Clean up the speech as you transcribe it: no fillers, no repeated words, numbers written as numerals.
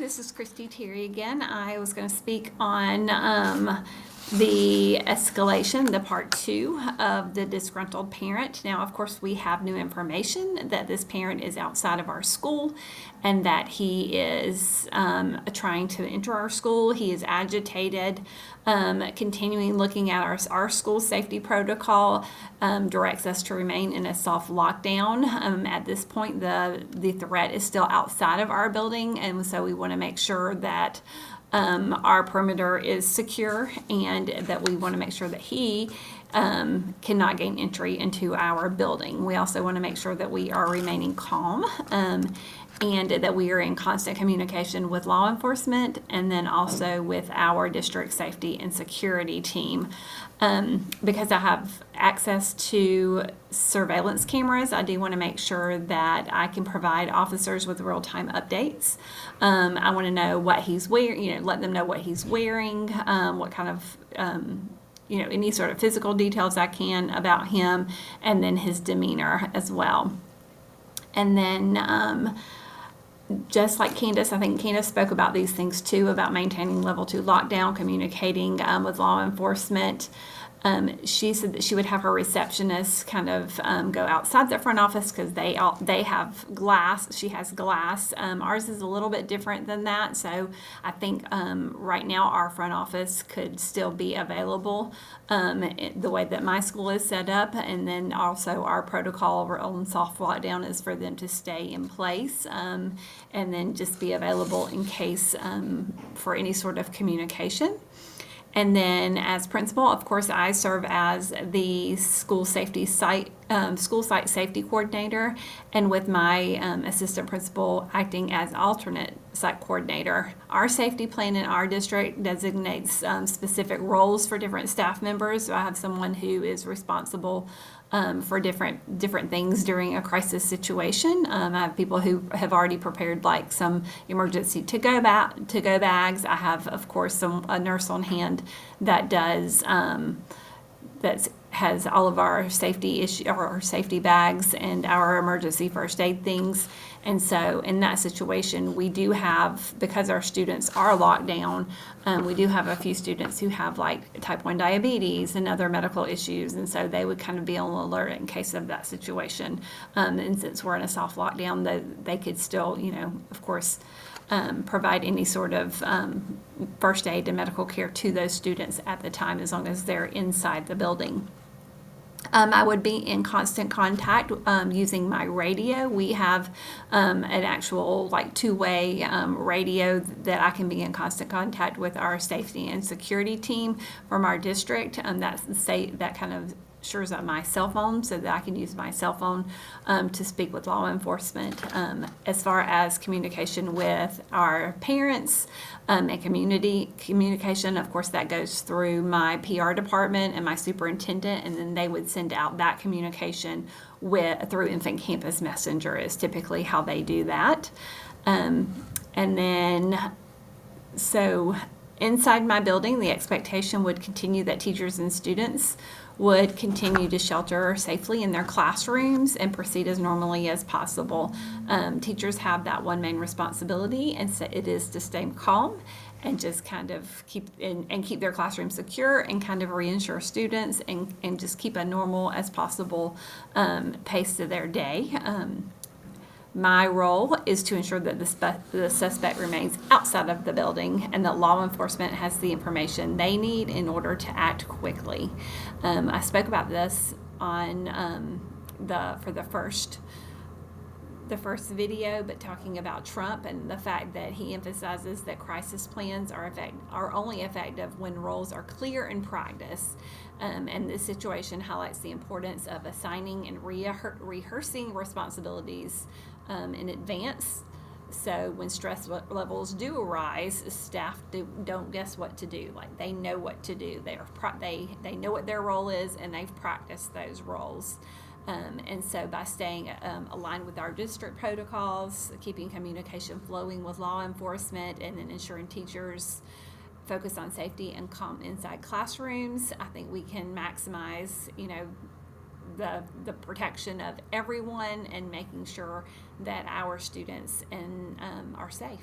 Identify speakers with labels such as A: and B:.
A: this is Kristi Terry again. I was going to speak on the escalation, the part 2 of the disgruntled parent. Now, of course, we have new information that this parent is outside of our school and that he is trying to enter our school. He is agitated. Continuing looking at our school safety protocol directs us to remain in a soft lockdown. At this point, the threat is still outside of our building, and so we want to make sure that our perimeter is secure and that we want to make sure that he cannot gain entry into our building. We also want to make sure that we are remaining calm and that we are in constant communication with law enforcement and then also with our district safety and security team. Because I have access to surveillance cameras, I do want to make sure that I can provide officers with real-time updates. I want to know what he's wearing, let them know what he's wearing, what kind of any sort of physical details I can about him, and then his demeanor as well. And then just like Candace, I think Candace spoke about these things too, about maintaining level 2 lockdown, communicating with law enforcement. She said that she would have her receptionist kind of go outside the front office because they have glass. She has glass. Ours is a little bit different than that. So I think right now our front office could still be available the way that my school is set up. And then also our protocol on soft lockdown is for them to stay in place and then just be available in case for any sort of communication. And then as principal, of course, I serve as the school site safety coordinator, and with my assistant principal acting as alternate site coordinator. Our safety plan in our district designates specific roles for different staff members. So I have someone who is responsible for different things during a crisis situation. I have people who have already prepared like some emergency to-go bags. I have, of course, a nurse on hand that does that has all of our safety bags and our emergency first aid things. And so in that situation, we do have, because our students are locked down, we do have a few students who have like type 1 diabetes and other medical issues. And so they would kind of be on alert in case of that situation. And since we're in a soft lockdown, they could still, of course, provide any sort of first aid and medical care to those students at the time, as long as they're inside the building. I would be in constant contact using my radio. We have an actual like two-way radio that I can be in constant contact with our safety and security team from our district. That kind of ensures that my cell phone, so that I can use my cell phone to speak with law enforcement. As far as communication with our parents and community communication, of course, that goes through my PR department and my superintendent, and then they would send out that communication through Infant Campus Messenger is typically how they do that. And then, so inside my building, the expectation would continue that teachers and students would continue to shelter safely in their classrooms and proceed as normally as possible. Teachers have that one main responsibility, and so it is to stay calm and just kind of keep their classroom secure and kind of reassure students and just keep a normal as possible pace to their day. My role is to ensure that the suspect remains outside of the building and that law enforcement has the information they need in order to act quickly. I spoke about this on for the first video, but talking about Trump and the fact that he emphasizes that crisis plans are only effective when roles are clear in practice. And this situation highlights the importance of assigning and rehearsing responsibilities in advance. So when stress levels do arise, staff don't guess what to do. Like, they know what to do. They know what their role is, and they've practiced those roles. And so by staying aligned with our district protocols, keeping communication flowing with law enforcement, and then ensuring teachers focus on safety and calm inside classrooms, I think we can maximize, the protection of everyone and making sure that our students are safe.